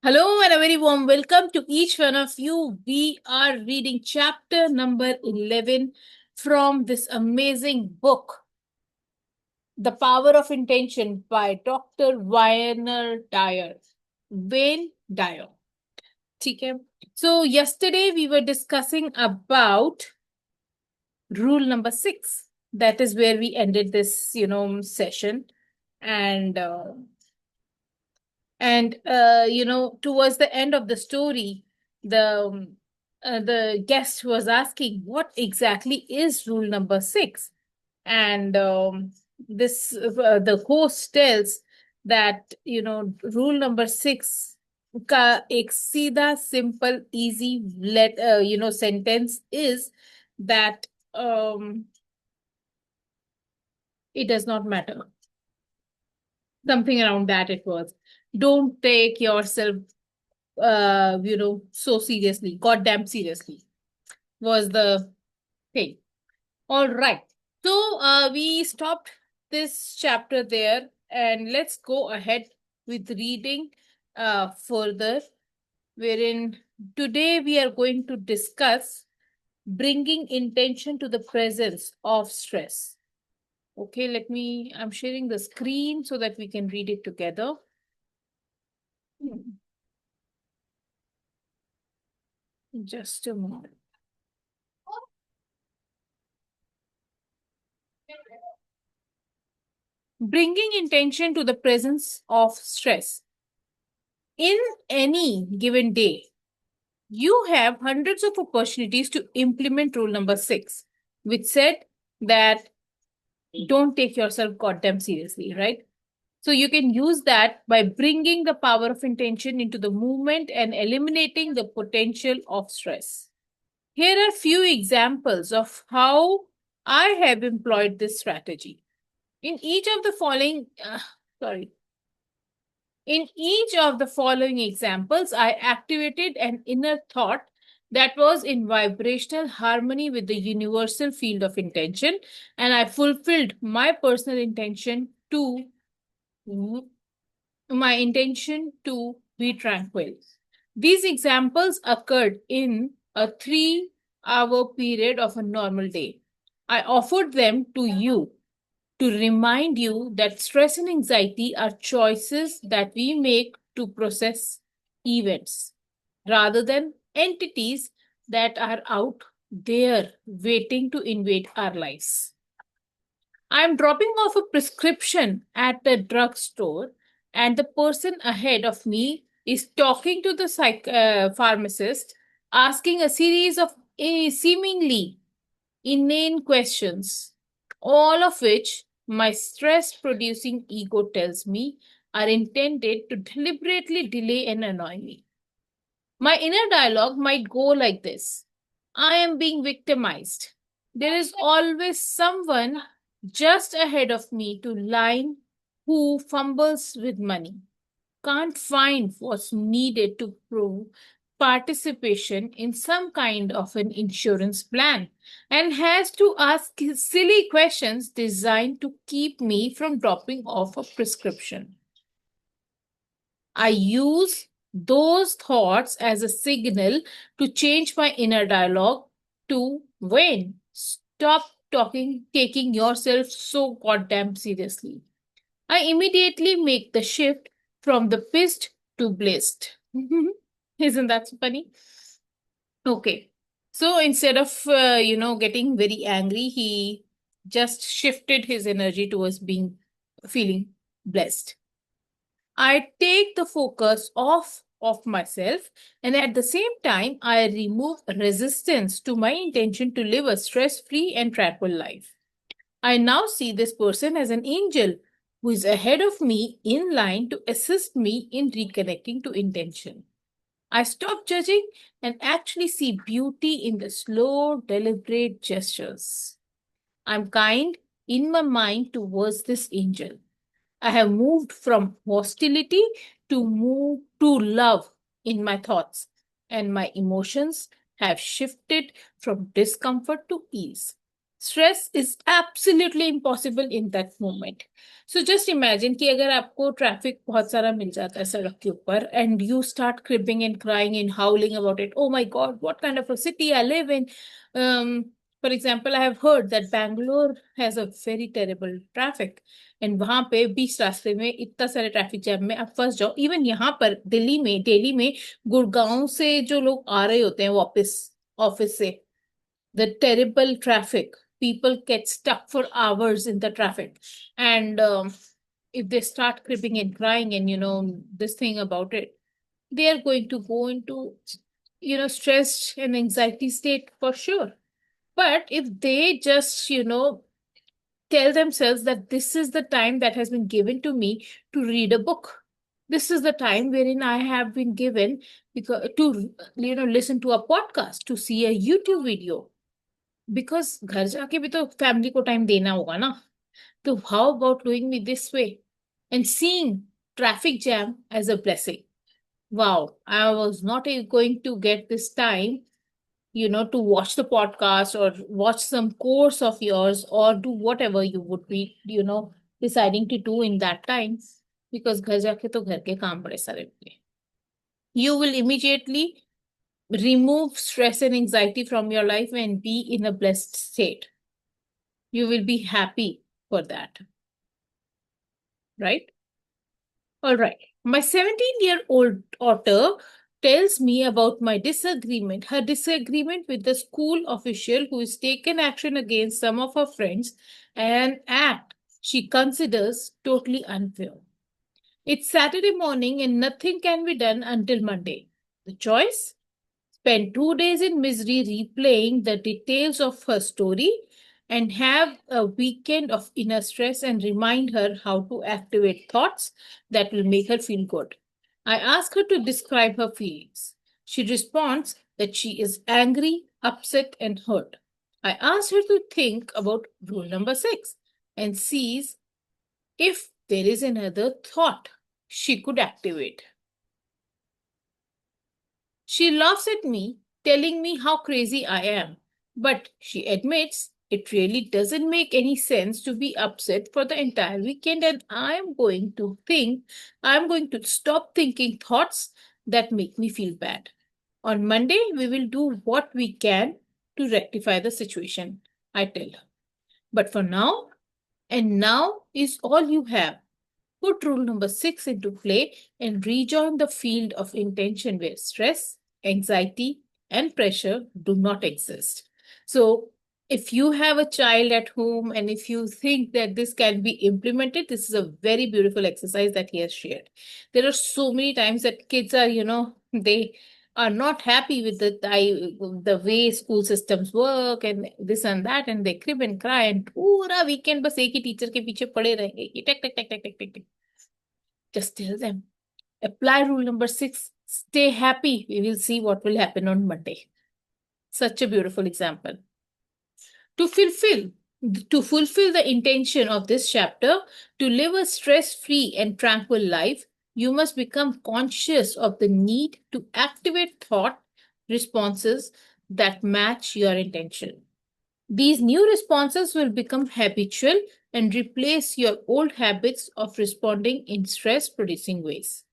Hello and a very warm welcome to each one of you. We are reading chapter number 11 from this amazing book, The Power of Intention by Dr. Wayner Dyer. Wayne Dyer. Okay. So yesterday we were discussing about rule number 6. That is where we ended this, session. And towards the end of the story, the guest was asking what exactly is rule number 6, and this the host tells that rule number 6 का एक सीधा simple easy sentence is that it does not matter, something around that it was. Don't take yourself so seriously, goddamn seriously, was the thing. All right. So we stopped this chapter there, and let's go ahead with reading further, wherein today we are going to discuss bringing intention to the presence of stress. Okay, I'm sharing the screen so that we can read it together. Just a moment. Bringing intention to the presence of stress. In any given day, you have hundreds of opportunities to implement rule number 6, which said that don't take yourself goddamn seriously, right? So you can use that by bringing the power of intention into the movement and eliminating the potential of stress. Here are few examples of how I have employed this strategy. In each of the following, sorry, In each of the following examples, I activated an inner thought that was in vibrational harmony with the universal field of intention, and I fulfilled my personal intention to be tranquil. These examples occurred in a 3-hour period of a normal day. I offered them to you to remind you that stress and anxiety are choices that we make to process events rather than entities that are out there waiting to invade our lives. I'm dropping off a prescription at the drugstore, and the person ahead of me is talking to the pharmacist, asking a series of seemingly inane questions, all of which my stress producing ego tells me are intended to deliberately delay and annoy me. My inner dialogue might go like this: I am being victimized. There is always someone just ahead of me to line who fumbles with money, can't find what's needed to prove participation in some kind of an insurance plan, and has to ask silly questions designed to keep me from dropping off a prescription. I use those thoughts as a signal to change my inner dialogue to Wayne, stop taking yourself so goddamn seriously. I immediately make the shift from the pissed to blessed. Isn't that so funny? Okay. So instead of, getting very angry, he just shifted his energy towards feeling blessed. I take the focus off of myself, and at the same time, I remove resistance to my intention to live a stress free and tranquil life. I now see this person as an angel who is ahead of me in line to assist me in reconnecting to intention. I stop judging and actually see beauty in the slow, deliberate gestures. I'm kind in my mind towards this angel. I have moved from hostility to love in my thoughts, and my emotions have shifted from discomfort to ease. Stress is absolutely impossible in that moment. So just imagine कि अगर आपको traffic बहुत सारा मिल जाता है सड़क के ऊपर and you start cribbing and crying and howling about it. Oh my God, what kind of a city I live in? For example, I have heard that Bangalore has a very terrible traffic. And वहां पे बीच रास्ते में इतना सारे traffic jam में आप फंस जाओ. इवन यहाँ पर दिल्ली में गुड़गांव से जो लोग आ रहे होते हैं वापस ऑफिस से, the terrible traffic. People get stuck for hours in the traffic. And if they start cribbing and crying and, this thing about it, they are going to go into, stressed and anxiety state for sure. But if they just, tell themselves that this is the time that has been given to me to read a book. This is the time wherein I have been given because to listen to a podcast, to see a YouTube video, because घर जाके भी तो family को time देना होगा ना. तो how about doing me this way and seeing traffic jam as a blessing. Wow, I was not going to get this time, to watch the podcast or watch some course of yours or do whatever you would be, deciding to do in that time. Because घर जाके तो घर के काम बड़े सारे होंगे. You will immediately remove stress and anxiety from your life and be in a blessed state. You will be happy for that. Right? All right. My 17-year-old daughter tells me about her disagreement with the school official who has taken action against some of her friends, an act she considers totally unfair. It's Saturday morning and nothing can be done until Monday. The choice? Spend 2 days in misery replaying the details of her story and have a weekend of inner stress and remind her how to activate thoughts that will make her feel good. I ask her to describe her feelings. She responds that she is angry, upset, and hurt. I asked her to think about rule number 6 and sees if there is another thought she could activate. She laughs at me, telling me how crazy I am, but she admits it really doesn't make any sense to be upset for the entire weekend, and I'm going to stop thinking thoughts that make me feel bad. On Monday, we will do what we can to rectify the situation, I tell her. But for now, and now is all you have. Put rule number 6 into play and rejoin the field of intention where stress, anxiety, and pressure do not exist. So, if you have a child at home and if you think that this can be implemented, this is a very beautiful exercise that he has shared. There are so many times that kids are, they are not happy with the way school systems work and this and that, and they crib and cry and पूरा weekend बस एक ही teacher के पीछे पड़े रहेंगे कि take take take take take take take. Just tell them, apply rule number 6, stay happy. We will see what will happen on Monday. Such a beautiful example. To fulfill to fulfill the intention of this chapter, to live a stress-free and tranquil life, you must become conscious of the need to activate thought responses that match your intention. These new responses will become habitual and replace your old habits of responding in stress producing ways.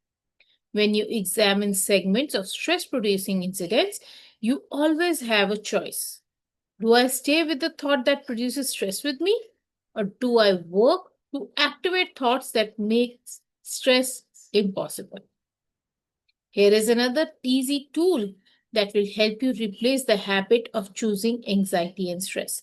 When you examine segments of stress producing incidents, you always have a choice. Do I stay with the thought that produces stress with me, or do I work to activate thoughts that make stress impossible? Here is another easy tool that will help you replace the habit of choosing anxiety and stress.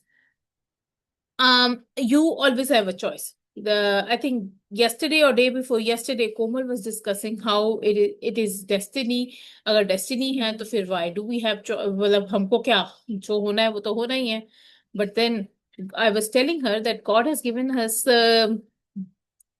You always have a choice. I think yesterday or day before yesterday, Komal was discussing how it is destiny. अगर destiny है तो फिर why do we have मतलब हमको क्या जो होना है वो तो होना ही है. But then I was telling her that God has given us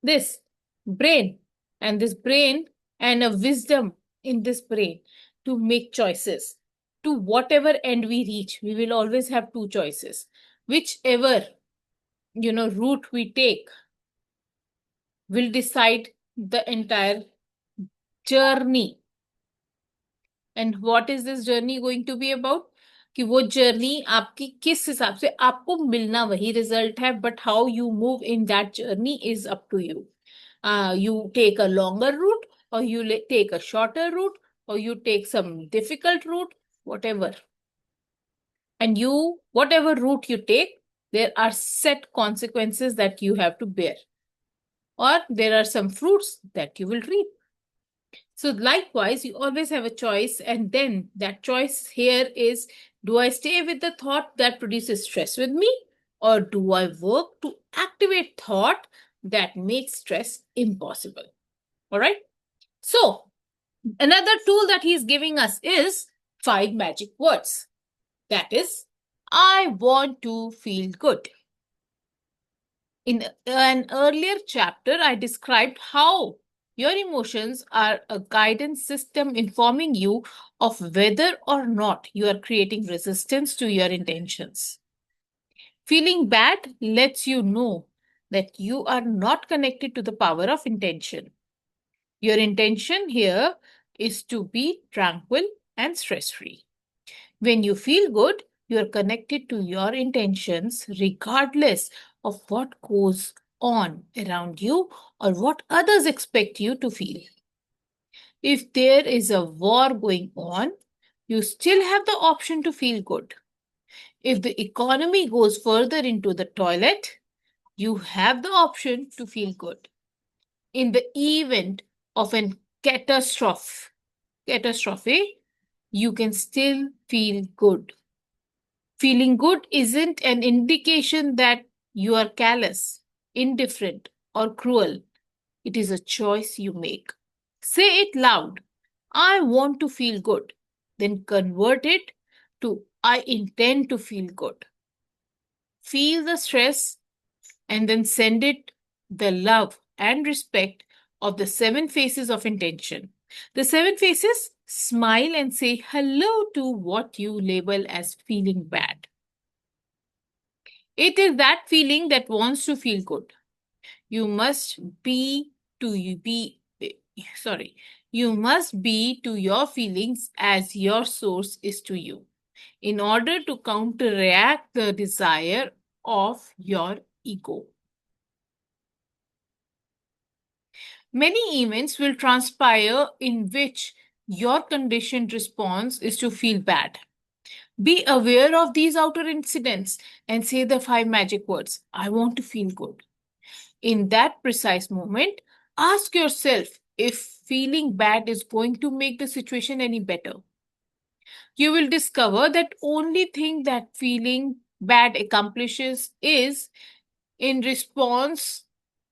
this brain and a wisdom in this brain to make choices. To whatever end we reach, we will always have two choices. Whichever route we take will decide the entire journey. And what is this journey going to be about? कि वो journey आपकी किस हिसाब से, आपको मिलना वही result है, but how you move in that journey is up to you. You take a longer route, or you take a shorter route, or you take some difficult route, whatever. And whatever route you take, there are set consequences that you have to bear, or there are some fruits that you will reap. So likewise, you always have a choice, and then that choice here is, do I stay with the thought that produces stress with me, or do I work to activate thought that makes stress impossible? All right. So another tool that he's giving us is 5 magic words. That is, I want to feel good. In an earlier chapter, I described how your emotions are a guidance system informing you of whether or not you are creating resistance to your intentions. Feeling bad lets you know that you are not connected to the power of intention. Your intention here is to be tranquil and stress free. When you feel good, you are connected to your intentions regardless of what goes on around you or what others expect you to feel. If there is a war going on, you still have the option to feel good. If the economy goes further into the toilet, you have the option to feel good. In the event of an catastrophe, you can still feel good. Feeling good isn't an indication that you are callous, indifferent, or cruel. It is a choice you make. Say it loud. I want to feel good. Then convert it to I intend to feel good. Feel the stress and then send it the love and respect of the 7 faces of intention. The 7 faces: smile and say hello to what you label as feeling bad. It is that feeling that wants to feel good. You must be to you be sorry. You must be to your feelings as your source is to you, in order to counteract the desire of your ego. Many events will transpire in which your conditioned response is to feel bad. Be aware of these outer incidents and say the 5 magic words: I want to feel good. In that precise moment, ask yourself if feeling bad is going to make the situation any better. You will discover that only thing that feeling bad accomplishes is, in response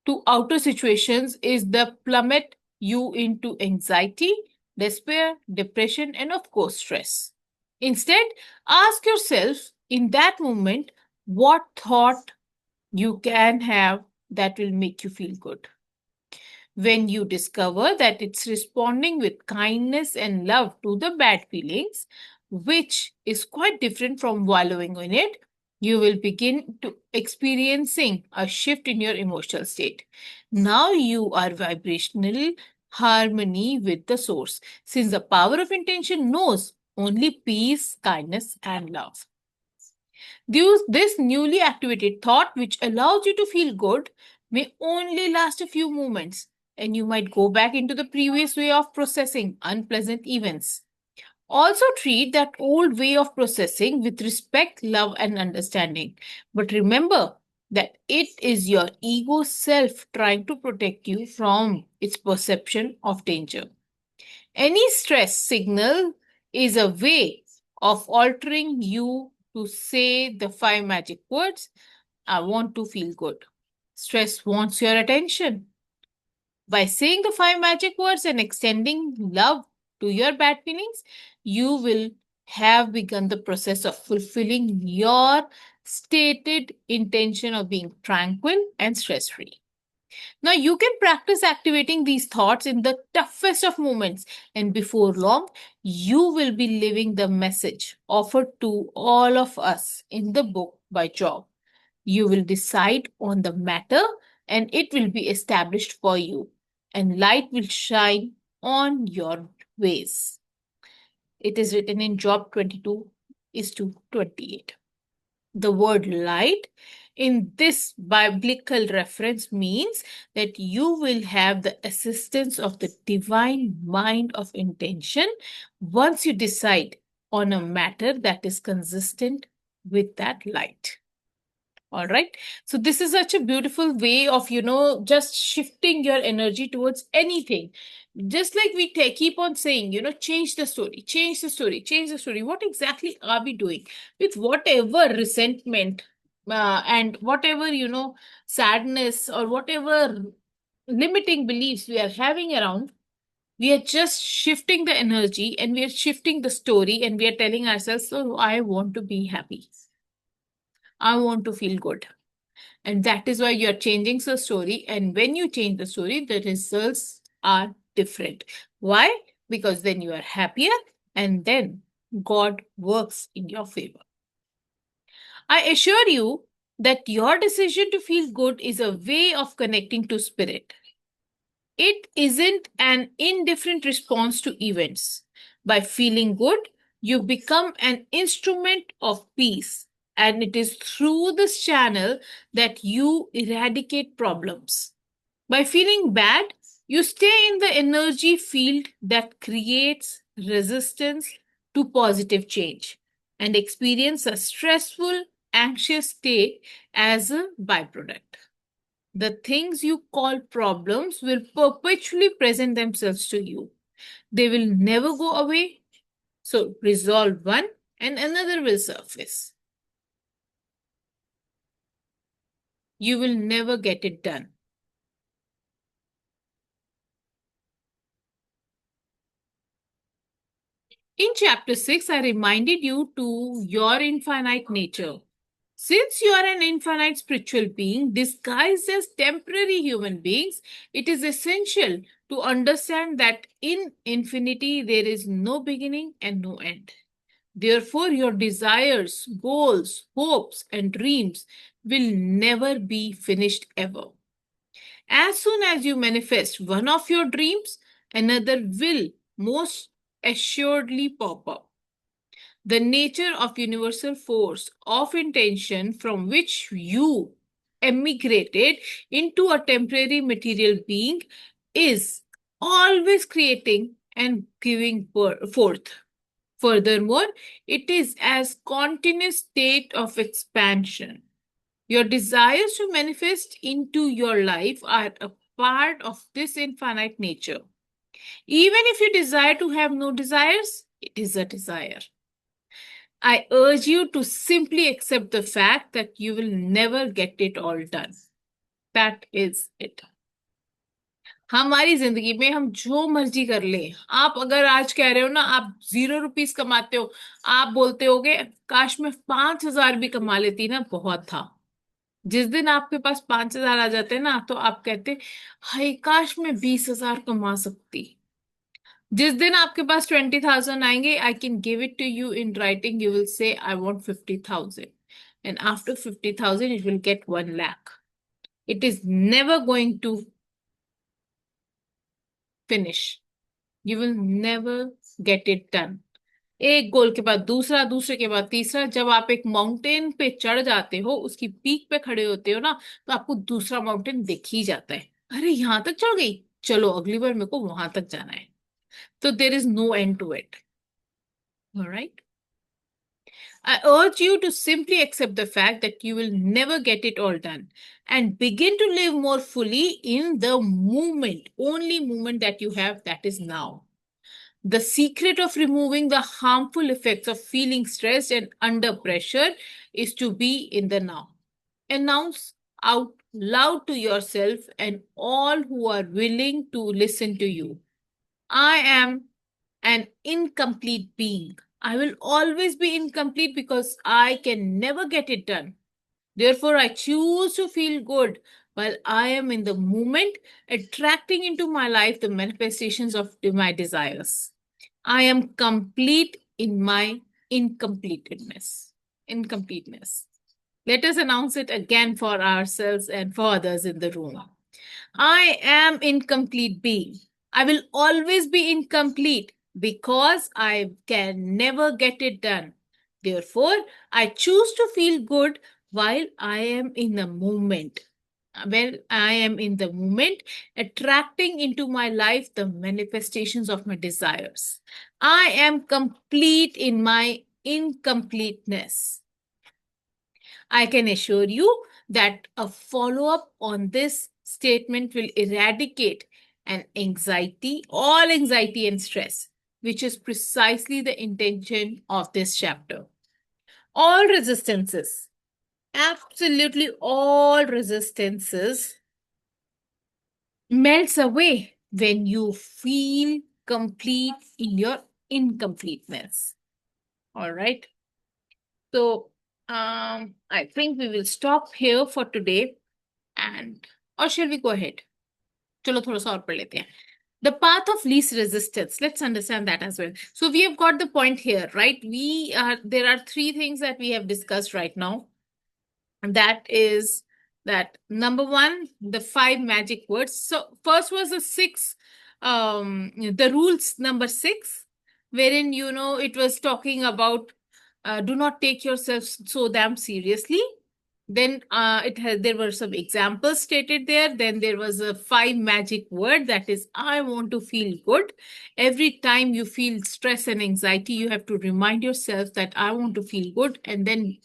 to outer situations, is the plummet you into anxiety, despair, depression, and of course stress. Instead, ask yourself in that moment what thought you can have that will make you feel good. When you discover that it's responding with kindness and love to the bad feelings, which is quite different from wallowing in it, you will begin to experiencing a shift in your emotional state. Now you are vibrational harmony with the source, since the power of intention knows only peace, kindness, and love. This newly activated thought, which allows you to feel good, may only last a few moments, and you might go back into the previous way of processing unpleasant events. Also, treat that old way of processing with respect, love, and understanding. But remember that it is your ego self trying to protect you from its perception of danger. Any stress signal is a way of altering you to say the 5 magic words: I want to feel good. Stress wants your attention. By saying the 5 magic words and extending love to your bad feelings, you will have begun the process of fulfilling your stated intention of being tranquil and stress free. Now, you can practice activating these thoughts in the toughest of moments, and before long, you will be living the message offered to all of us in the book by Job. You will decide on the matter, and it will be established for you, and light will shine on your ways. It is written in Job 22, is to 28. The word light in this biblical reference means that you will have the assistance of the divine mind of intention once you decide on a matter that is consistent with that light. All right. So this is such a beautiful way of, just shifting your energy towards anything. Just like we keep on saying, change the story, change the story, change the story. What exactly are we doing with whatever resentment and whatever, sadness or whatever limiting beliefs we are having around? We are just shifting the energy and we are shifting the story and we are telling ourselves, oh, I want to be happy. I want to feel good. And that is why you're changing the story. And when you change the story, the results are different. Why? Because then you are happier and then God works in your favor. I assure you that your decision to feel good is a way of connecting to spirit. It isn't an indifferent response to events. By feeling good, you become an instrument of peace, and it is through this channel that you eradicate problems. By feeling bad, you stay in the energy field that creates resistance to positive change and experience a stressful, anxious state as a byproduct. The things you call problems will perpetually present themselves to you. They will never go away. So resolve one and another will surface. You will never get it done. In chapter 6, I reminded you to your infinite nature. Since you are an infinite spiritual being disguised as temporary human beings, it is essential to understand that in infinity there is no beginning and no end. Therefore, your desires, goals, hopes, and dreams will never be finished ever. As soon as you manifest one of your dreams, another will most assuredly pop up. The nature of universal force of intention from which you emigrated into a temporary material being is always creating and giving forth. Furthermore, it is as continuous state of expansion. Your desires to manifest into your life are a part of this infinite nature. Even if you desire to have no desires, it is a desire. I urge you to simply accept the fact that you will never get it all done. That is it. हमारी जिंदगी में हम जो मर्जी कर ले, आप अगर आज कह रहे हो ना आप 0 रुपीज कमाते हो, आप बोलते होगे काश मैं 5,000 भी कमा लेती ना, बहुत था। जिस दिन आपके पास 5,000 आ जाते हैं ना तो आप कहते हाय काश मैं 20,000 कमा सकती। जिस दिन आपके पास 20,000 आएंगे, I can give it to you in writing, you will say I want 50,000 and after 50,000 it will get 1 lakh. It is never going to finish. You will never get it done. एक गोल के बाद दूसरा, दूसरे के बाद तीसरा, जब आप एक माउंटेन पे चढ़ जाते हो, उसकी पीक पे खड़े होते हो ना, तो आपको दूसरा माउंटेन दिख ही जाता है। अरे यहां तक चढ़ गई, चलो अगली बार मेरे को वहां तक जाना है। तो there is no end to it. Alright, I urge you to simply accept the fact that you will never get it all done and begin to live more fully in the moment, only moment that you have, that is now. The secret of removing the harmful effects of feeling stressed and under pressure is to be in the now. Announce out loud to yourself and all who are willing to listen to you. I am an incomplete being. I will always be incomplete because I can never get it done. Therefore, I choose to feel good while I am in the moment, attracting into my life the manifestations of my desires. I am complete in my incompleteness. Incompleteness. Let us announce it again for ourselves and for others in the room. I am incomplete being. I will always be incomplete because I can never get it done. Therefore, I choose to feel good while I am in the moment. When I am in the moment, attracting into my life the manifestations of my desires. I am complete in my incompleteness. I can assure you that a follow up on this statement will eradicate all anxiety and stress, which is precisely the intention of this chapter. All resistances, absolutely all resistances, melts away when you feel complete in your incompleteness. All right. So I think we will stop here for today. And or shall we go ahead? चलो थोड़ा सा और पढ़ लेते हैं. The path of least resistance. Let's understand that as well. So we have got the point here, right? There are three things that we have discussed right now. And that is that number one, the 5 magic words. So first was the rules number 6, wherein, it was talking about do not take yourself so damn seriously. Then there were some examples stated there. Then there was a 5 magic word, that is, I want to feel good. Every time you feel stress and anxiety, you have to remind yourself that I want to feel good, and then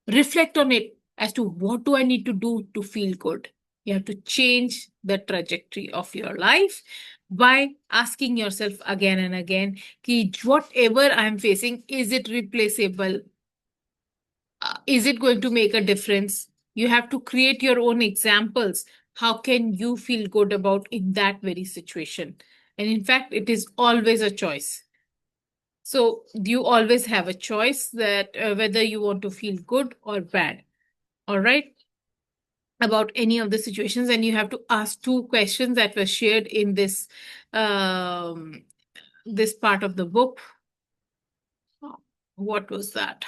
reflect on it as to what do I need to do to feel good. You have to change the trajectory of your life by asking yourself again and again, ki whatever I'm facing, is it replaceable? Is it going to make a difference? You have to create your own examples. How can you feel good about in that very situation? And in fact, it is always a choice. So you always have a choice that whether you want to feel good or bad. All right, about any of the situations, and you have to ask 2 questions that were shared in this part of the book. What was that?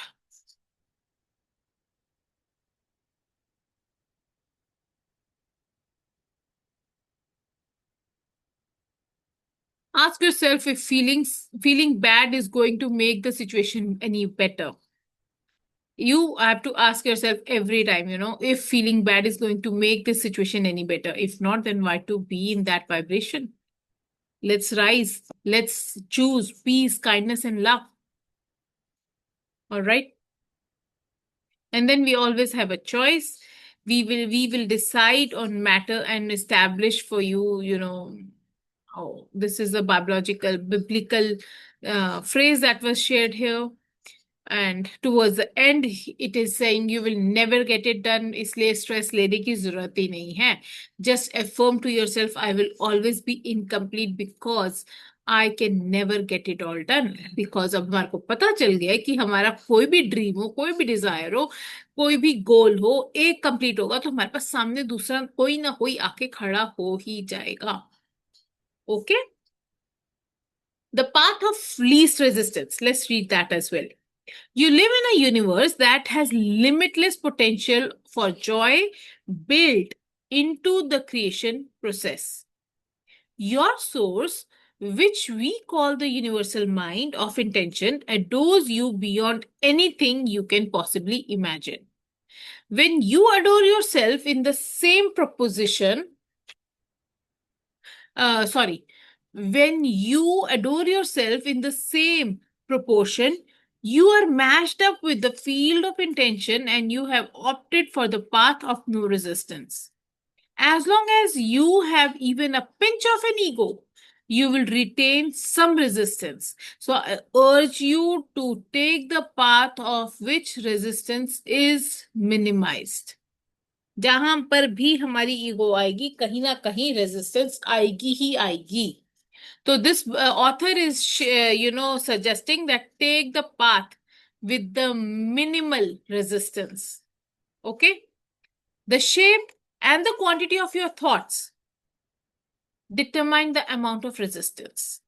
Ask yourself if feeling bad is going to make the situation any better. You have to ask yourself every time, if feeling bad is going to make the situation any better. If not, then why to be in that vibration? Let's rise. Let's choose peace, kindness, and love. All right. And then we always have a choice. We will decide on matter and establish for you, this is a biblical phrase that was shared here. And towards the end, it is saying you will never get it done. इसलिए stress लेने की जरूरत ही नहीं है. Just affirm to yourself, I will always be incomplete because I can never get it all done. Because अब हमारे को पता चल गया है कि हमारा कोई भी ड्रीम हो, कोई भी डिजायर हो, कोई भी गोल हो, एक कंप्लीट होगा तो हमारे पास सामने दूसरा कोई ना कोई आके खड़ा हो ही जाएगा. Okay? The path of least resistance. Let's read that as well. You live in a universe that has limitless potential for joy built into the creation process. Your source, which we call the universal mind of intention, adores you beyond anything you can possibly imagine. When you adore yourself in the same when you adore yourself in the same proportion, you are matched up with the field of intention and you have opted for the path of no resistance. As long as you have even a pinch of an ego, you will retain some resistance. So I urge you to take the path of which resistance is minimized. जहां पर भी हमारी ego आएगी, कहीं ना कहीं resistance आएगी ही आएगी. So this author is, suggesting that take the path with the minimal resistance. Okay? The shape and the quantity of your thoughts determine the amount of resistance.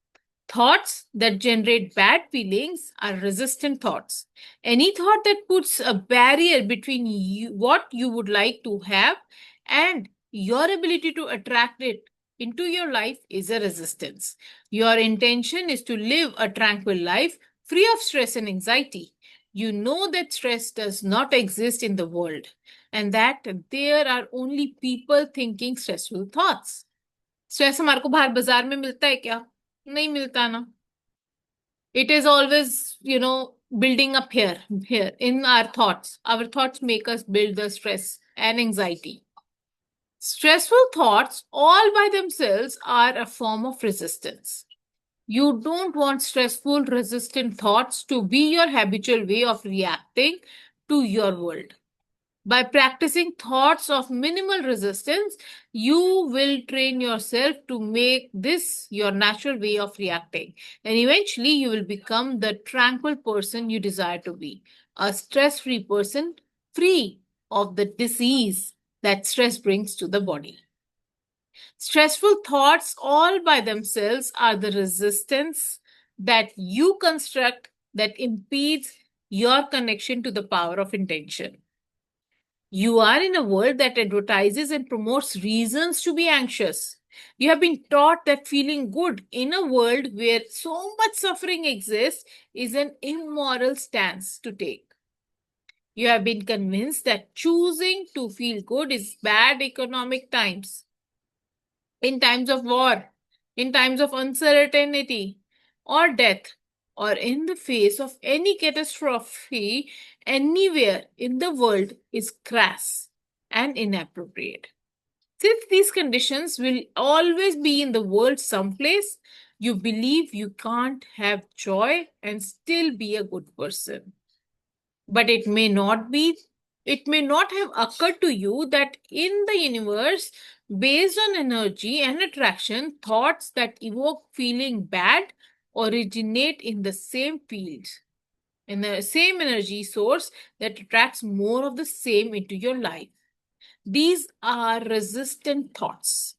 Thoughts that generate bad feelings are resistant thoughts. Any thought that puts a barrier between what you would like to have and your ability to attract it into your life is a resistance. Your intention is to live a tranquil life free of stress and anxiety. You know that stress does not exist in the world and that there are only people thinking stressful thoughts. Stress हमारे को बाहर बाजार में मिलता है क्या? नहीं मिलता ना. It is always, building up here in our thoughts. Our thoughts make us build the stress and anxiety. Stressful thoughts all by themselves are a form of resistance. You don't want stressful, resistant thoughts to be your habitual way of reacting to your world. By practicing thoughts of minimal resistance, you will train yourself to make this your natural way of reacting. And eventually, you will become the tranquil person you desire to be, a stress free person, free of the disease that stress brings to the body. Stressful thoughts all by themselves are the resistance that you construct that impedes your connection to the power of intention. You are in a world that advertises and promotes reasons to be anxious. You have been taught that feeling good in a world where so much suffering exists is an immoral stance to take. You have been convinced that choosing to feel good is bad economic times, in times of war, in times of uncertainty or death, or in the face of any catastrophe anywhere in the world is crass and inappropriate. Since these conditions will always be in the world someplace, you believe you can't have joy and still be a good person. But it may not have occurred to you that in the universe, based on energy and attraction, thoughts that evoke feeling bad originate in the same field, in the same energy source that attracts more of the same into your life. These are resistant thoughts.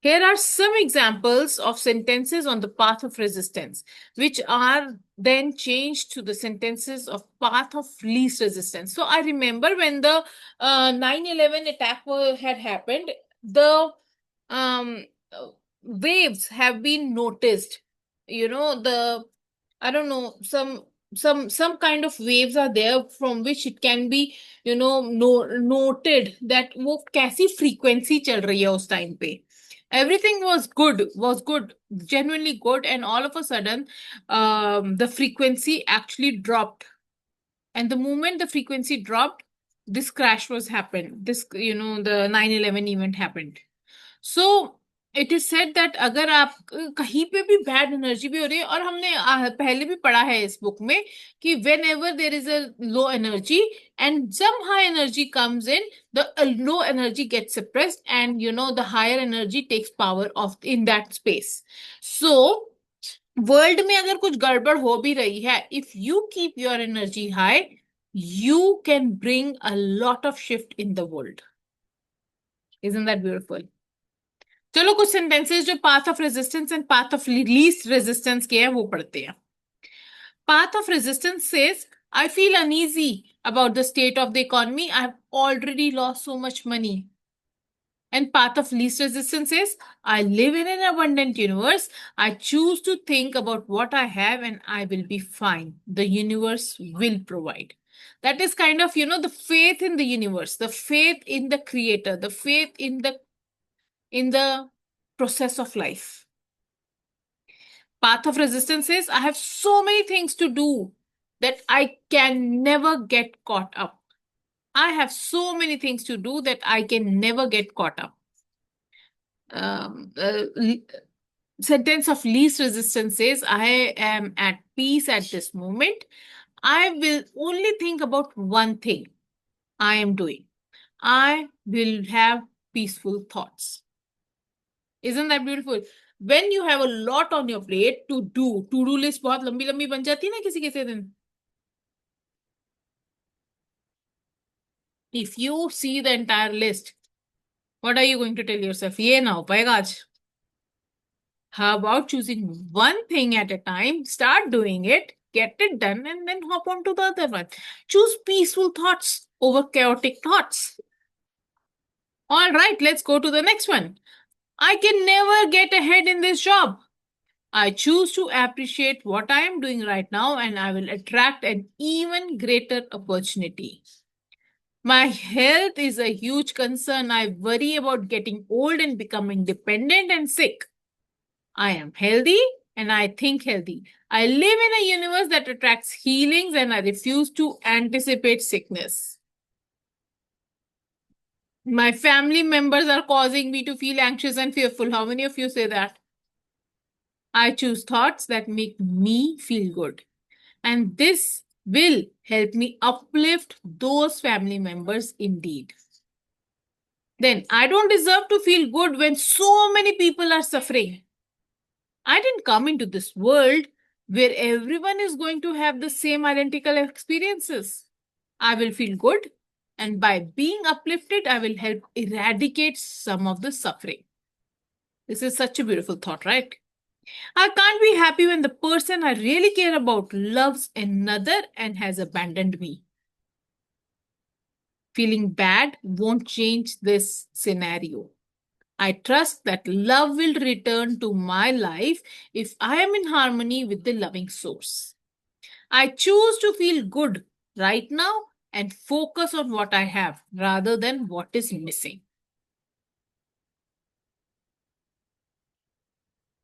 Here are some examples of sentences on the path of resistance, which are then changed to the sentences of path of least resistance. So I remember when the 9/11 attack had happened, the waves have been noticed. I don't know, some kind of waves are there from which it can be, noted that वो कैसी frequency चल रही है उस time पे. Everything was good, genuinely good, and all of a sudden, the frequency actually dropped. And the moment the frequency dropped, this crash was happened. The 9/11 event happened. So it is said that अगर आप कहीं पे भी bad energy भी हो रही है, और हमने पहले भी पढ़ा है इस बुक में कि whenever there is a low energy and some high energy comes in, the low energy gets suppressed and the higher energy takes power of in that space. So world में अगर कुछ गड़बड़ हो भी रही है, if you keep your energy high, you can bring a lot of shift in the world. Isn't that beautiful? चलो कुछ सेंटेंसेस जो path of resistance and path of least resistance के हैं वो पढ़ते हैं. Path of resistance says, I feel uneasy about the state of the economy. I have already lost so much money. And path of least resistance says, I live in an abundant universe. I choose to think about what I have and I will be fine. The universe will provide. That is kind of, the faith in the universe, the faith in the creator, the faith in the process of life. Path of resistance is, I have so many things to do that I can never get caught up. I have so many things to do that I can never get caught up. Sentence of least resistance says, I am at peace at this moment. I will only think about one thing I am doing. I will have peaceful thoughts. Isn't that beautiful? When you have a lot on your plate to do list बहुत लंबी लंबी बन जाती है ना किसी किसी दिन. If you see the entire list, what are you going to tell yourself? ये ना हो पाएगा आज. How about choosing one thing at a time, start doing it, get it done, and then hop on to the other one. Choose peaceful thoughts over chaotic thoughts. All right, let's go to the next one. I can never get ahead in this job. I choose to appreciate what I am doing right now, and I will attract an even greater opportunity. My health is a huge concern. I worry about getting old and becoming dependent and sick. I am healthy and I think healthy. I live in a universe that attracts healings and I refuse to anticipate sickness. My family members are causing me to feel anxious and fearful. How many of you say that? I choose thoughts that make me feel good. And this will help me uplift those family members indeed. Then I don't deserve to feel good when so many people are suffering. I didn't come into this world where everyone is going to have the same identical experiences. I will feel good, and by being uplifted, I will help eradicate some of the suffering. This is such a beautiful thought, right? I can't be happy when the person I really care about loves another and has abandoned me. Feeling bad won't change this scenario. I trust that love will return to my life if I am in harmony with the loving source. I choose to feel good right now and focus on what I have rather than what is missing.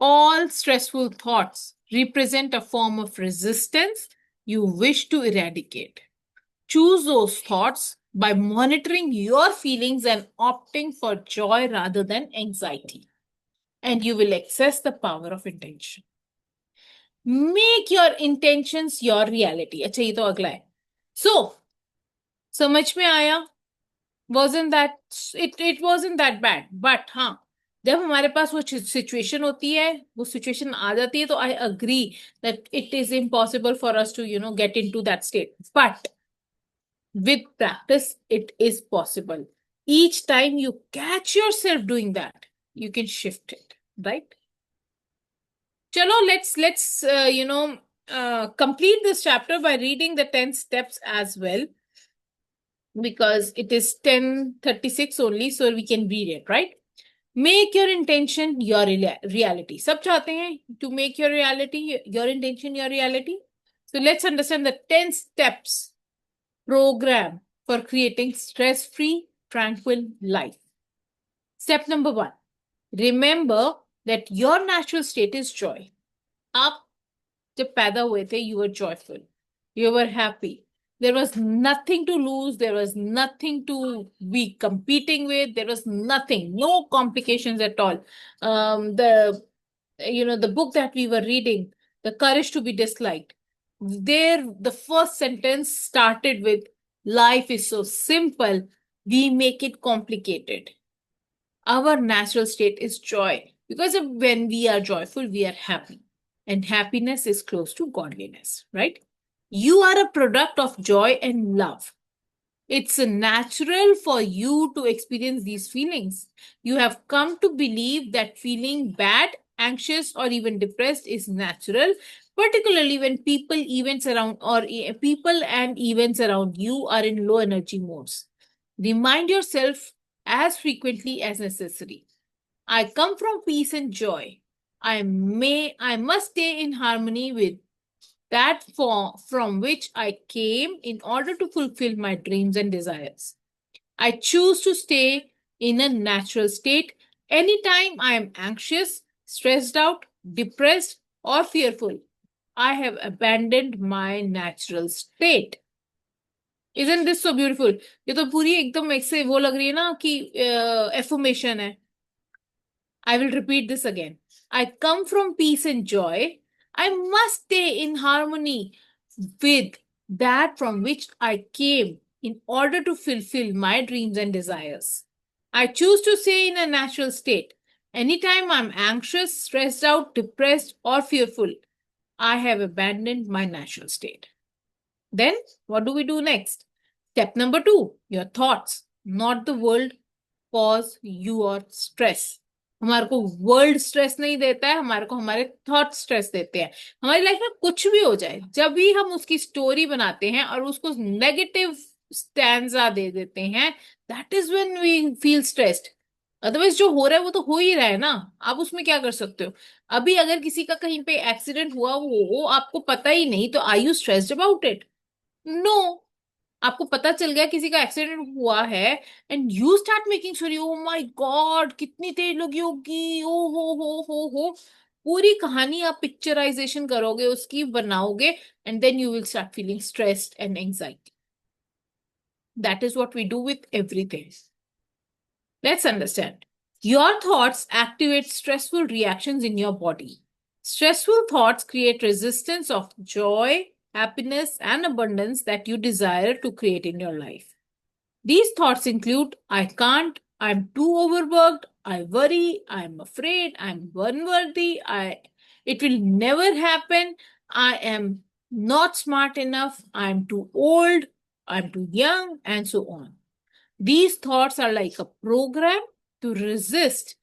All stressful thoughts represent a form of resistance you wish to eradicate. Choose those thoughts by monitoring your feelings and opting for joy rather than anxiety. And you will access the power of intention. Make your intentions your reality. अच्छा ये तो अगला है. So, समझ में आया? Wasn't that it wasn't that bad, but हाँ, जब हमारे पास वो सिचुएशन होती है, वो सिचुएशन आ जाती है, तो I agree that it is impossible for us to get into that state. But with practice, it is possible. Each time you catch yourself doing that, you can shift it, right? Chalo, let's complete this chapter by reading the 10 steps as well, because it is 10:36 only, so we can read it, right? Make your intention your reality. Sab chahte hain to make your reality, your intention your reality. So let's understand the 10 steps program for creating stress-free, tranquil life. Step number 1. Remember that your natural state is joy. आप जब पैदा हुए थे, you were joyful, you were happy. There was nothing to lose, there was nothing to be competing with, there was nothing, no complications at all. The book that we were reading, The Courage to be Disliked, there the first sentence started with, life is so simple, we make it complicated. Our natural state is joy, because when we are joyful, we are happy. And happiness is close to godliness, right? You are a product of joy and love. It's natural for you to experience these feelings. You have come to believe that feeling bad, anxious, or even depressed is natural, particularly when people, events around, or people and events around you are in low energy modes. Remind yourself as frequently as necessary. I come from peace and joy. I must stay in harmony with that from which I came in order to fulfill my dreams and desires. I choose to stay in a natural state anytime I am anxious, stressed out, depressed, or fearful. I have abandoned my natural state. Isn't this so beautiful? ये तो पूरी एकदम एक से वो लग रही है ना कि affirmation है. I will repeat this again. I come from peace and joy. I must stay in harmony with that from which I came in order to fulfill my dreams and desires. I choose to stay in a natural state. Anytime I'm anxious, stressed out, depressed, or fearful, I have abandoned my natural state. Then, what do we do next? Step number 2, your thoughts, not the world, cause your stress. हमारे को world stress नहीं देता है, हमारे को हमारे thought stress देते हैं. हमारी लाइफ में कुछ भी हो जाए, जब भी हम उसकी स्टोरी बनाते हैं और उसको नेगेटिव स्टैंजा दे देते हैं, that is when we feel stressed. Otherwise जो हो रहा है वो तो हो ही रहा है ना, आप उसमें क्या कर सकते हो। अभी अगर किसी का कहीं पे एक्सीडेंट हुआ वो आपको पता ही नहीं, तो are you stressed about it? No. आपको पता चल गया किसी का एक्सीडेंट हुआ है, and you start making sure, oh my god कितनी तेज लगी होगी, ओ हो, पूरी कहानी आप पिक्चराइजेशन करोगे उसकी, बनाओगे, and then you will start feeling stressed and anxiety. That is what we do with everything. Let's understand. Your thoughts activate stressful reactions in your body. Stressful thoughts create resistance of joy, happiness, and abundance that you desire to create in your life. These thoughts include I can't, I'm too overworked, I worry, I'm afraid, I'm unworthy, it will never happen, I am not smart enough, I'm too old, I'm too young, and so on. These thoughts are like a program to resist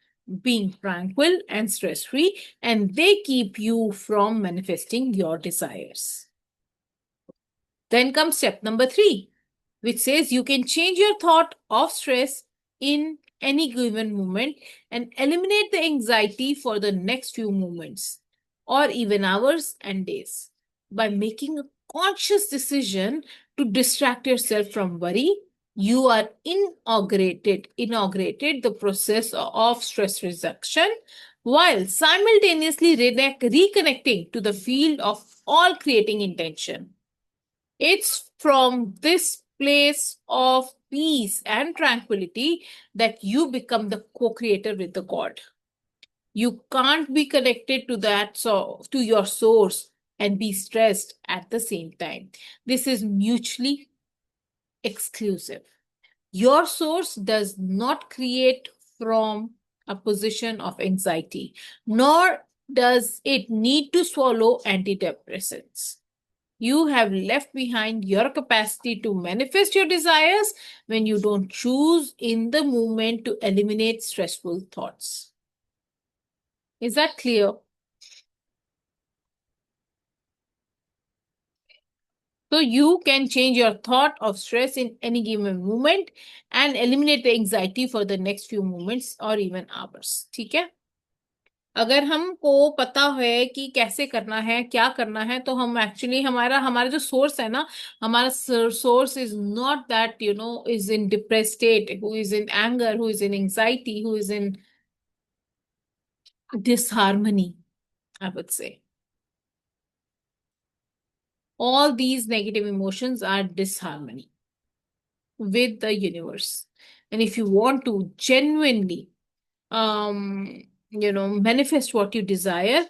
being tranquil and stress free, and they keep you from manifesting your desires. Then comes step number 3, which says you can change your thought of stress in any given moment and eliminate the anxiety for the next few moments or even hours and days by making a conscious decision to distract yourself from worry. You are inaugurated the process of stress reduction while simultaneously reconnecting to the field of all creating intention. It's from this place of peace and tranquility that you become the co-creator with the God. You can't be connected to that, so to your source, and be stressed at the same time. This is mutually exclusive. Your source does not create from a position of anxiety, nor does it need to swallow antidepressants. You have left behind your capacity to manifest your desires when you don't choose in the moment to eliminate stressful thoughts. Is that clear? So you can change your thought of stress in any given moment and eliminate the anxiety for the next few moments or even hours. ठीक है? अगर हमको पता है कि कैसे करना है, क्या करना है, तो हम एक्चुअली हमारा हमारा जो सोर्स है ना, हमारा source is not that is in depress state, who is in anger, who is in anxiety, who is in disharmony, I would say. All these negative emotions are disharmony with the universe. And if you want to genuinely manifest what you desire,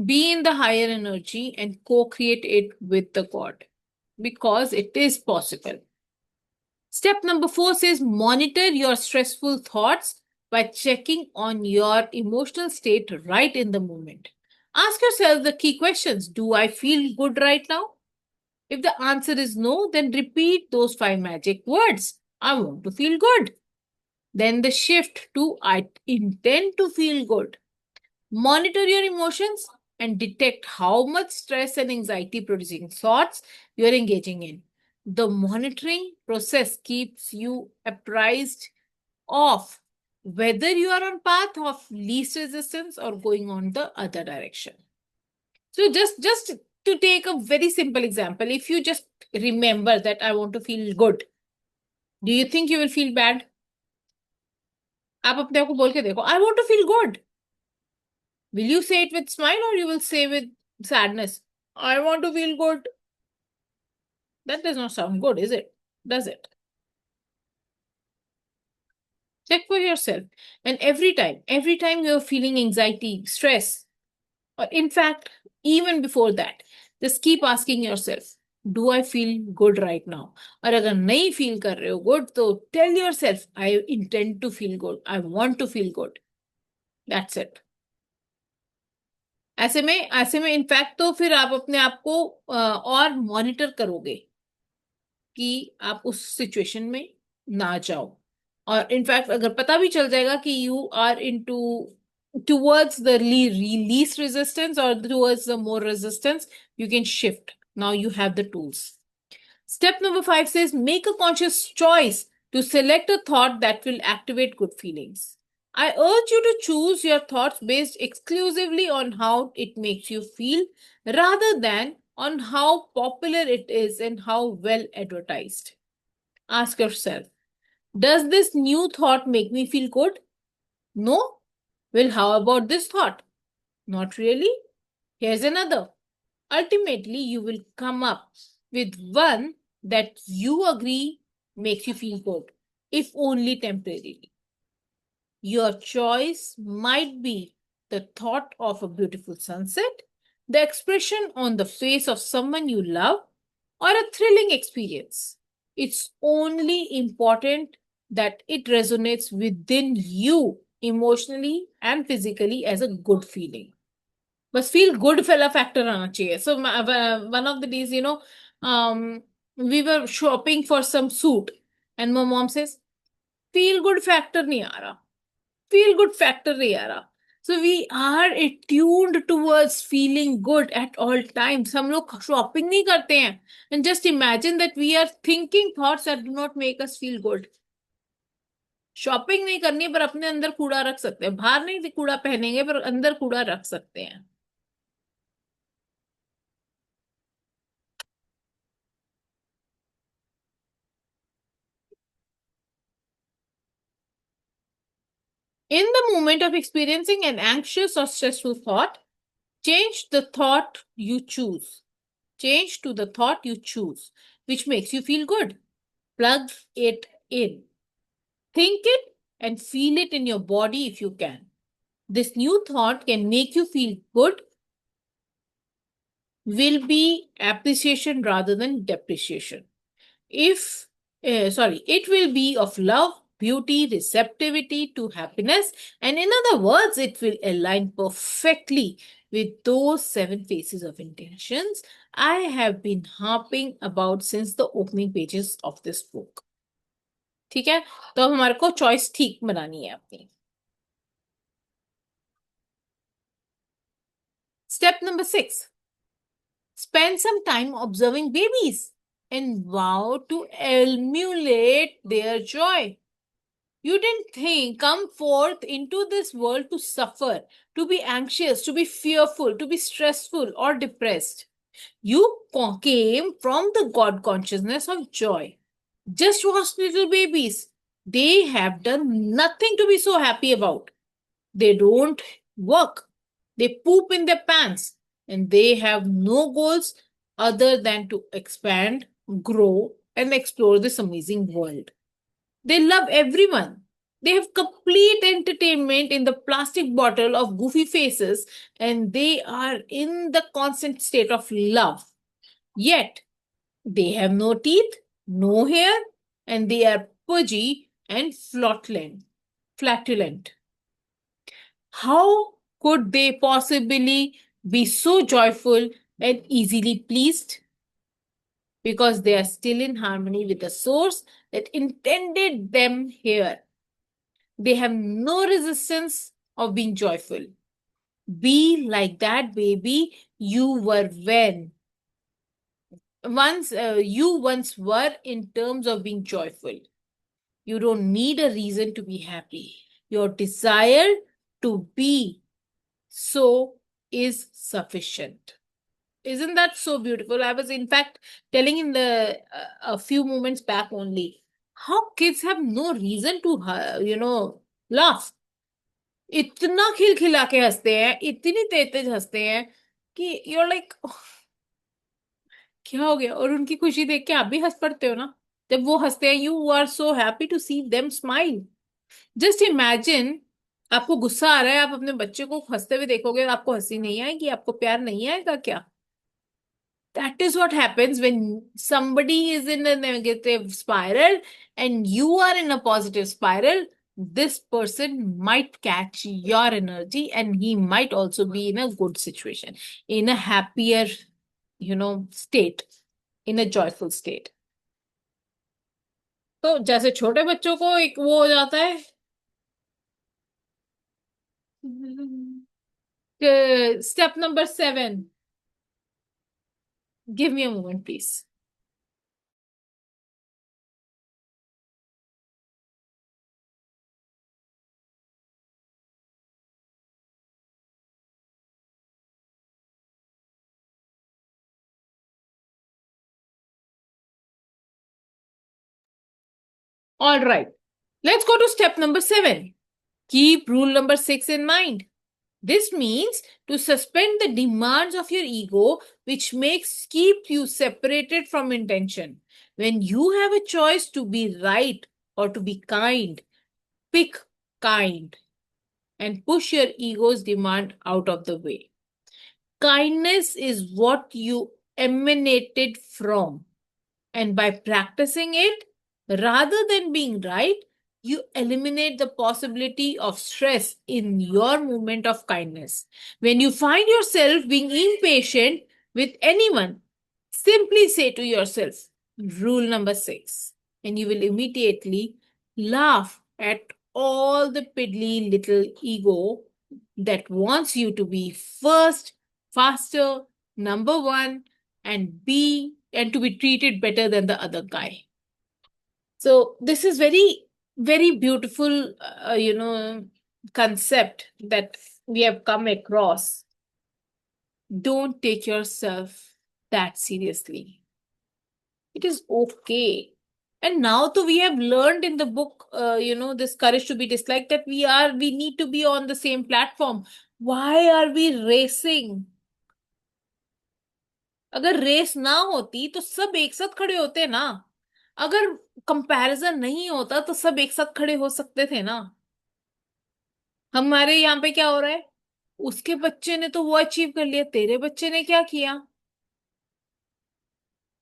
be in the higher energy and co-create it with the God, because it is possible. Step number 4 says monitor your stressful thoughts by checking on your emotional state right in the moment. Ask yourself the key questions. Do I feel good right now? If the answer is no, then repeat those 5 magic words. I want to feel good. Then the shift to I intend to feel good. Monitor your emotions and detect how much stress and anxiety producing thoughts you are engaging in. The monitoring process keeps you apprised of whether you are on path of least resistance or going on the other direction. So just to take a very simple example, if you just remember that I want to feel good, do you think you will feel bad? आप अपने आप को बोल के देखो, I want to feel good. Will you say it with smile or you will say with sadness? I want to feel good. That does not sound good, is it? Does it? Check for yourself. And every time you're feeling anxiety, stress, or in fact, even before that, just keep asking yourself, do I feel good right now? और अगर नहीं feel कर रहे हो good, तो tell yourself, I intend to feel good. I want to feel good. That's it. ऐसे में in fact तो फिर आप अपने आप को और मॉनिटर करोगे कि आप उस सिचुएशन में ना जाओ. और इनफैक्ट अगर पता भी चल जाएगा कि you are into towards the least resistance or towards the more resistance, you can shift. Now you have the tools. Step number 5 says make a conscious choice to select a thought that will activate good feelings. I urge you to choose your thoughts based exclusively on how it makes you feel rather than on how popular it is and how well advertised. Ask yourself, does this new thought make me feel good? No? Well, how about this thought? Not really? Here's another. Ultimately, you will come up with one that you agree makes you feel good, if only temporarily. Your choice might be the thought of a beautiful sunset, the expression on the face of someone you love, or a thrilling experience. It's only important that it resonates within you emotionally and physically as a good feeling. बस feel good वाला factor आना चाहिए. So one of the days, we were shopping for some suit, and my mom says, feel good factor नहीं आ रहा. Feel good factor नहीं आ रहा. So we are attuned towards feeling good at all times. हम लोग shopping नहीं करते हैं. And just imagine that we are thinking thoughts that do not make us feel good. Shopping नहीं करनी पर अपने अंदर कूड़ा रख सकते हैं. बाहर नहीं कूड़ा पहनेंगे पर अंदर कूड़ा रख सकते हैं. In the moment of experiencing an anxious or stressful thought, change the thought you choose. Change to the thought you choose, which makes you feel good. Plug it in. Think it and feel it in your body if you can. This new thought can make you feel good, will be appreciation rather than depreciation. It will be of love, beauty, receptivity to happiness, and in other words, it will align perfectly with those 7 phases of intentions I have been harping about since the opening pages of this book. ठीक है, तो अब हमारे को choice ठीक बनानी है अपनी. Step number 6. Spend some time observing babies and vow to emulate their joy. You didn't come forth into this world to suffer, to be anxious, to be fearful, to be stressful or depressed. You came from the God consciousness of joy. Just watch little babies. They have done nothing to be so happy about. They don't work. They poop in their pants. And they have no goals other than to expand, grow, and explore this amazing world. They love everyone. They have complete entertainment in the plastic bottle of goofy faces, and they are in the constant state of love. Yet, they have no teeth, no hair, and they are pudgy and flatulent. How could they possibly be so joyful and easily pleased? Because they are still in harmony with the source that intended them here. They have no resistance of being joyful. Be like that baby you were you once were in terms of being joyful. You don't need a reason to be happy. Your desire to be so is sufficient. Isn't that so beautiful? I was in fact telling in the a few moments back only how kids have no reason to laugh. इतना खिलखिला के हंसते हैं, इतनी तेज तेज हंसते हैं कि you're like क्या हो गया. और उनकी खुशी देख के आप भी हंस पड़ते हो ना जब वो हंसते हैं. You are so happy to see them smile. Just imagine आपको गुस्सा आ रहा है, आप अपने बच्चे को हंसते हुए देखोगे, आपको हंसी नहीं आएगी, आपको प्यार नहीं आएगा क्या? That is what happens when somebody is in a negative spiral and you are in a positive spiral. This person might catch your energy and he might also be in a good situation, in a happier, state, in a joyful state. तो जैसे छोटे बच्चों को एक वो हो जाता है. Step number 7. Give me a moment, please. All right. Let's go to step number 7. Keep rule number 6 in mind. This means to suspend the demands of your ego, which keep you separated from intention. When you have a choice to be right or to be kind, pick kind and push your ego's demand out of the way. Kindness is what you emanated from. And by practicing it, rather than being right, you eliminate the possibility of stress in your moment of kindness. When you find yourself being impatient with anyone, simply say to yourself, rule number 6, and you will immediately laugh at all the piddly little ego that wants you to be first, faster, number one, and to be treated better than the other guy. So this is very, very beautiful, concept that we have come across. Don't take yourself that seriously. It is okay. And now too, we have learned in the book, this courage to be disliked, that we need to be on the same platform. Why are we racing? अगर race ना होती तो सब एक साथ खड़े होते ना. अगर कंपैरिजन नहीं होता तो सब एक साथ खड़े हो सकते थे ना. हमारे यहाँ पे क्या हो रहा है? उसके बच्चे ने तो वो अचीव कर लिया, तेरे बच्चे ने क्या किया?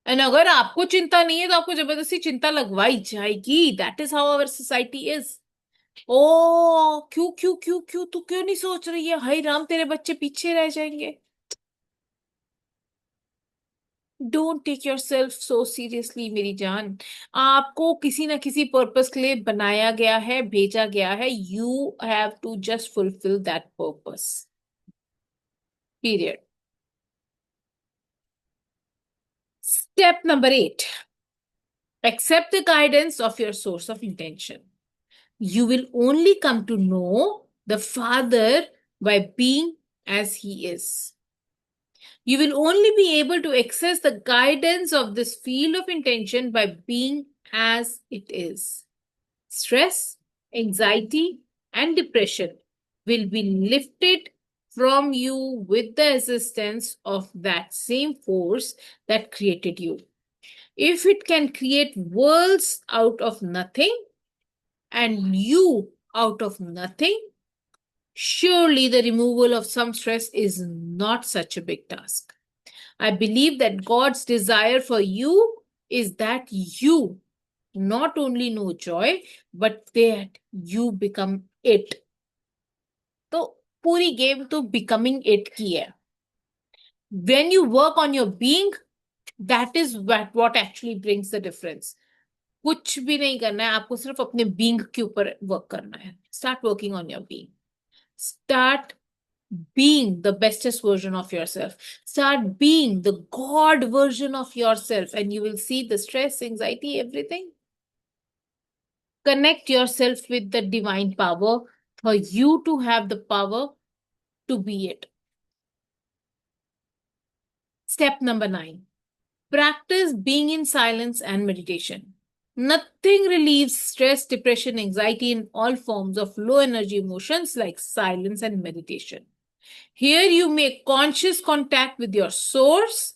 एंड अगर आपको चिंता नहीं है तो आपको जबरदस्ती चिंता लगवाई जाएगी. That is how our society is. ओ, क्यों क्यों क्यों क्यों तू क्यों नहीं सोच रही है? हाय राम, तेरे बच्चे पीछे रह जाएंगे. Don't take yourself so seriously मेरी जान. आपको किसी ना किसी पर्पस के लिए बनाया गया है, भेजा गया है. You have to just fulfil that purpose. Period. Step number 8. Accept the guidance of your source of intention. You will only come to know the Father by being as He is. You will only be able to access the guidance of this field of intention by being as it is. Stress, anxiety, and depression will be lifted from you with the assistance of that same force that created you. If it can create worlds out of nothing and you out of nothing, surely the removal of some stress is not such a big task. I believe that God's desire for you is that you not only know joy, but that you become it. तो पूरी game तो becoming it की है. When you work on your being, that is what actually brings the difference. कुछ भी नहीं करना है आपको, सिर्फ अपने being के ऊपर वर्क करना है. Start working on your being. Start being the bestest version of yourself. Start being the God version of yourself, and you will see the stress, anxiety, everything. Connect yourself with the divine power for you to have the power to be it. Step number 9. Practice being in silence and meditation. Nothing relieves stress, depression, anxiety, and all forms of low energy emotions like silence and meditation. Here you make conscious contact with your source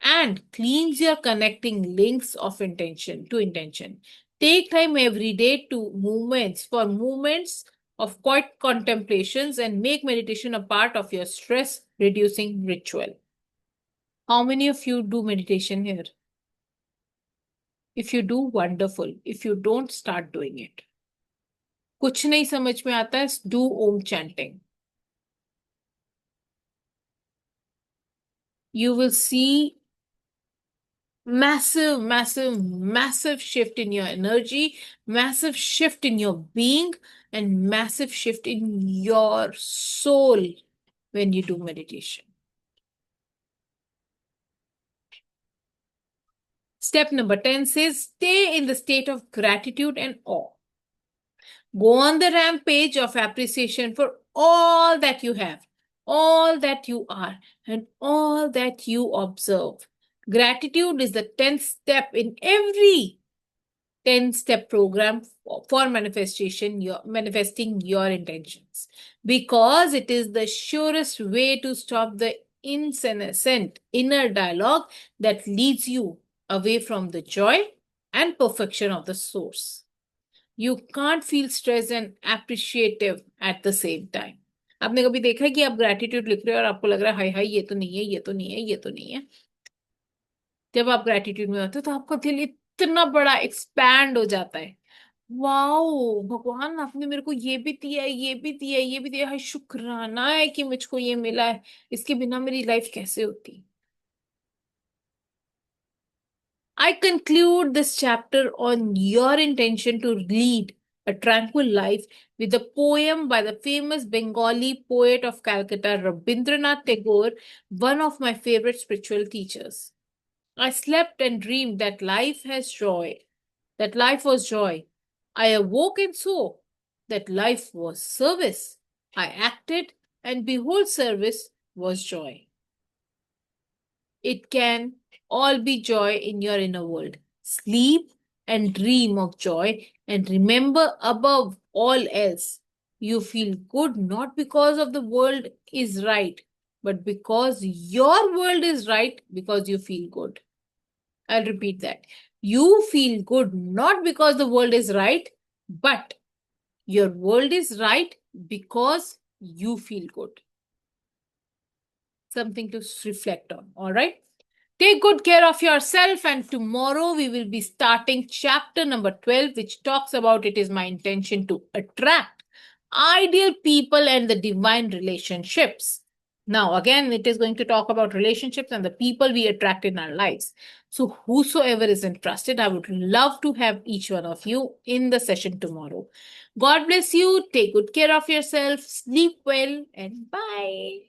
and cleanse your connecting links of intention to intention. Take time every day for moments of quiet contemplations, and make meditation a part of your stress reducing ritual. How many of you do meditation here? If you do, wonderful. If you don't, start doing it. कुछ नहीं समझ में आता है, do Om chanting. You will see massive, massive, massive shift in your energy, massive shift in your being, and massive shift in your soul when you do meditation. Step number 10 says, stay in the state of gratitude and awe. Go on the rampage of appreciation for all that you have, all that you are, and all that you observe. Gratitude is the 10th step in every 10-step program for manifesting your intentions, because it is the surest way to stop the incessant inner dialogue that leads you away from the joy and perfection of the source. You can't feel stressed and appreciative at the same time. आपने कभी देखा है कि आप gratitude लिख रहे हो और आपको लग रहा है हाय हाय ये तो नहीं है, ये तो नहीं है, ये तो नहीं है? जब आप ग्रैटिट्यूड में होते हो तो आपका दिल इतना बड़ा एक्सपैंड हो जाता है। वाओ भगवान, आपने मेरे को ये भी दिया है, ये भी दिया है, ये भी दिया है, शुक्राना है कि मुझको ये मिला है, इसके बिना मेरी लाइफ कैसे होती। I conclude this chapter on your intention to lead a tranquil life with a poem by the famous Bengali poet of Calcutta, Rabindranath Tagore, one of my favorite spiritual teachers. I slept and dreamed that life has joy, that life was joy. I awoke and saw that life was service. I acted, and behold, service was joy. It can all be joy in your inner world. Sleep and dream of joy, and remember above all else, you feel good not because of the world is right, but because your world is right, because you feel good. I'll repeat that. You feel good not because the world is right, but your world is right because you feel good. Something to reflect on, all right? Take good care of yourself, and tomorrow we will be starting chapter number 12, which talks about it is my intention to attract ideal people and the divine relationships. Now, again, it is going to talk about relationships and the people we attract in our lives. So, whosoever is interested, I would love to have each one of you in the session tomorrow. God bless you. Take good care of yourself. Sleep well, and bye.